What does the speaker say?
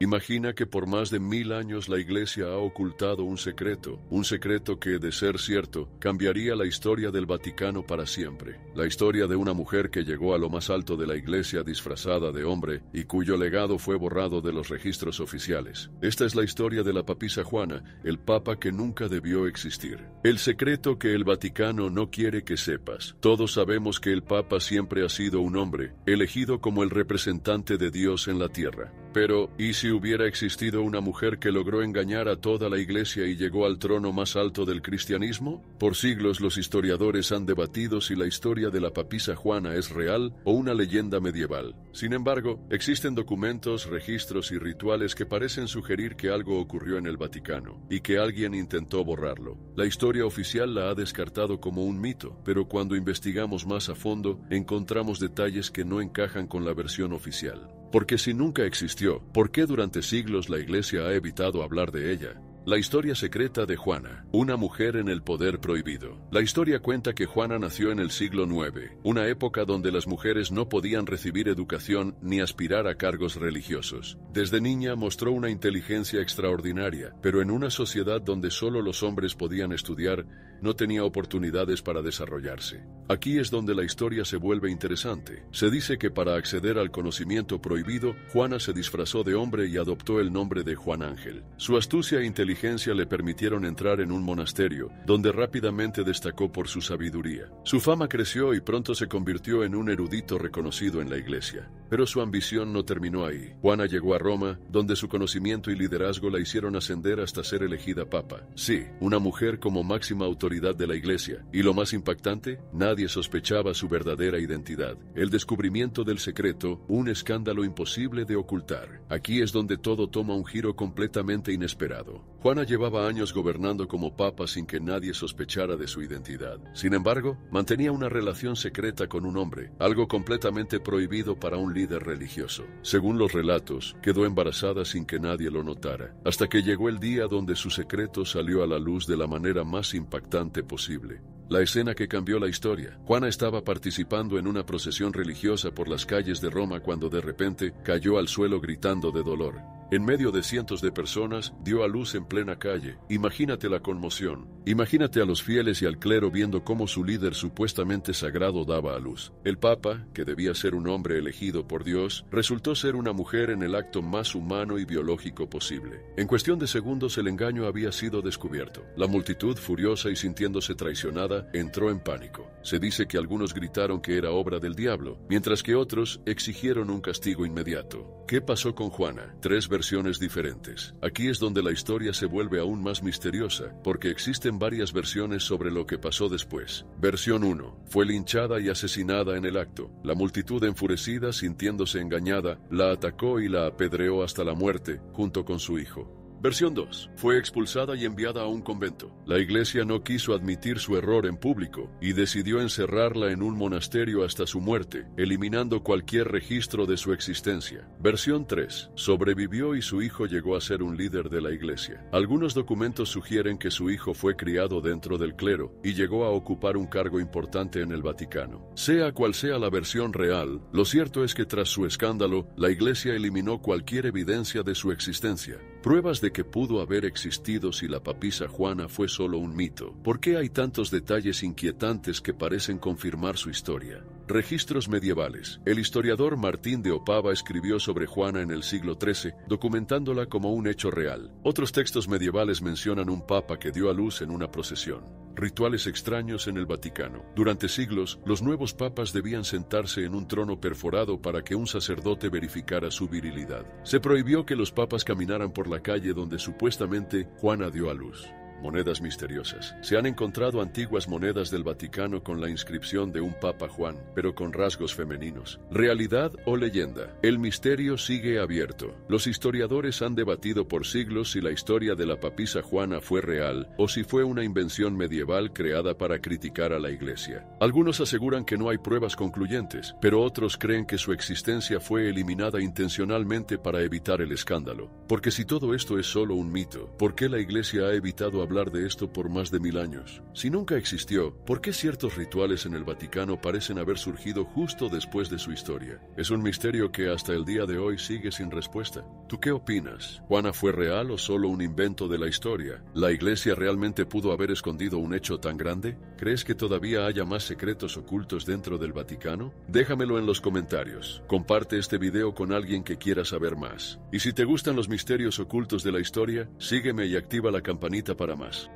Imagina que por más de 1000 años la Iglesia ha ocultado un secreto que, de ser cierto, cambiaría la historia del Vaticano para siempre. La historia de una mujer que llegó a lo más alto de la Iglesia disfrazada de hombre y cuyo legado fue borrado de los registros oficiales. Esta es la historia de la papisa Juana, el papa que nunca debió existir. El secreto que el Vaticano no quiere que sepas. Todos sabemos que el papa siempre ha sido un hombre, elegido como el representante de Dios en la tierra. Pero, ¿y si hubiera existido una mujer que logró engañar a toda la Iglesia y llegó al trono más alto del cristianismo? Por siglos los historiadores han debatido si la historia de la papisa Juana es real o una leyenda medieval. Sin embargo, existen documentos, registros y rituales que parecen sugerir que algo ocurrió en el Vaticano y que alguien intentó borrarlo. La historia oficial la ha descartado como un mito, pero cuando investigamos más a fondo, encontramos detalles que no encajan con la versión oficial. Porque si nunca existió, ¿por qué durante siglos la Iglesia ha evitado hablar de ella? La historia secreta de Juana, una mujer en el poder prohibido. La historia cuenta que Juana nació en el siglo IX, una época donde las mujeres no podían recibir educación ni aspirar a cargos religiosos. Desde niña mostró una inteligencia extraordinaria, pero en una sociedad donde solo los hombres podían estudiar, no tenía oportunidades para desarrollarse. Aquí es donde la historia se vuelve interesante. Se dice que para acceder al conocimiento prohibido, Juana se disfrazó de hombre y adoptó el nombre de Juan Ángel. Su astucia e inteligencia le permitieron entrar en un monasterio, donde rápidamente destacó por su sabiduría. Su fama creció y pronto se convirtió en un erudito reconocido en la Iglesia. Pero su ambición no terminó ahí. Juana llegó a Roma, donde su conocimiento y liderazgo la hicieron ascender hasta ser elegida papa. Sí, una mujer como máxima autoridad de la Iglesia. Y lo más impactante, nadie sospechaba su verdadera identidad. El descubrimiento del secreto, un escándalo imposible de ocultar. Aquí es donde todo toma un giro completamente inesperado. Juana llevaba años gobernando como papa sin que nadie sospechara de su identidad. Sin embargo, mantenía una relación secreta con un hombre, algo completamente prohibido para un líder religioso. Según los relatos, quedó embarazada sin que nadie lo notara, hasta que llegó el día donde su secreto salió a la luz de la manera más impactante posible. La escena que cambió la historia. Juana estaba participando en una procesión religiosa por las calles de Roma cuando de repente cayó al suelo gritando de dolor. En medio de cientos de personas, dio a luz en plena calle. Imagínate la conmoción. Imagínate a los fieles y al clero viendo cómo su líder supuestamente sagrado daba a luz. El Papa, que debía ser un hombre elegido por Dios, resultó ser una mujer en el acto más humano y biológico posible. En cuestión de segundos el engaño había sido descubierto. La multitud, furiosa y sintiéndose traicionada, entró en pánico. Se dice que algunos gritaron que era obra del diablo, mientras que otros exigieron un castigo inmediato. ¿Qué pasó con Juana? Tres versiones diferentes. Aquí es donde la historia se vuelve aún más misteriosa, porque existen varias versiones sobre lo que pasó después. Versión 1. Fue linchada y asesinada en el acto. La multitud enfurecida, sintiéndose engañada, la atacó y la apedreó hasta la muerte, junto con su hijo. Versión 2. Fue expulsada y enviada a un convento. La Iglesia no quiso admitir su error en público y decidió encerrarla en un monasterio hasta su muerte, eliminando cualquier registro de su existencia. Versión 3. Sobrevivió y su hijo llegó a ser un líder de la Iglesia. Algunos documentos sugieren que su hijo fue criado dentro del clero y llegó a ocupar un cargo importante en el Vaticano. Sea cual sea la versión real, lo cierto es que tras su escándalo, la Iglesia eliminó cualquier evidencia de su existencia. Pruebas de que pudo haber existido si la papisa Juana fue solo un mito. ¿Por qué hay tantos detalles inquietantes que parecen confirmar su historia? Registros medievales. El historiador Martín de Opava escribió sobre Juana en el siglo XIII, documentándola como un hecho real. Otros textos medievales mencionan un papa que dio a luz en una procesión. Rituales extraños en el Vaticano. Durante siglos, los nuevos papas debían sentarse en un trono perforado para que un sacerdote verificara su virilidad. Se prohibió que los papas caminaran por la calle donde supuestamente Juana dio a luz. Monedas misteriosas. Se han encontrado antiguas monedas del Vaticano con la inscripción de un Papa Juan, pero con rasgos femeninos. ¿Realidad o leyenda? El misterio sigue abierto. Los historiadores han debatido por siglos si la historia de la papisa Juana fue real o si fue una invención medieval creada para criticar a la Iglesia. Algunos aseguran que no hay pruebas concluyentes, pero otros creen que su existencia fue eliminada intencionalmente para evitar el escándalo. Porque si todo esto es solo un mito, ¿por qué la Iglesia ha evitado hablar hablar de esto por más de 1000 años. Si nunca existió, ¿por qué ciertos rituales en el Vaticano parecen haber surgido justo después de su historia? Es un misterio que hasta el día de hoy sigue sin respuesta. ¿Tú qué opinas? ¿Juana fue real o solo un invento de la historia? ¿La Iglesia realmente pudo haber escondido un hecho tan grande? ¿Crees que todavía haya más secretos ocultos dentro del Vaticano? Déjamelo en los comentarios. Comparte este video con alguien que quiera saber más. Y si te gustan los misterios ocultos de la historia, sígueme y activa la campanita para más.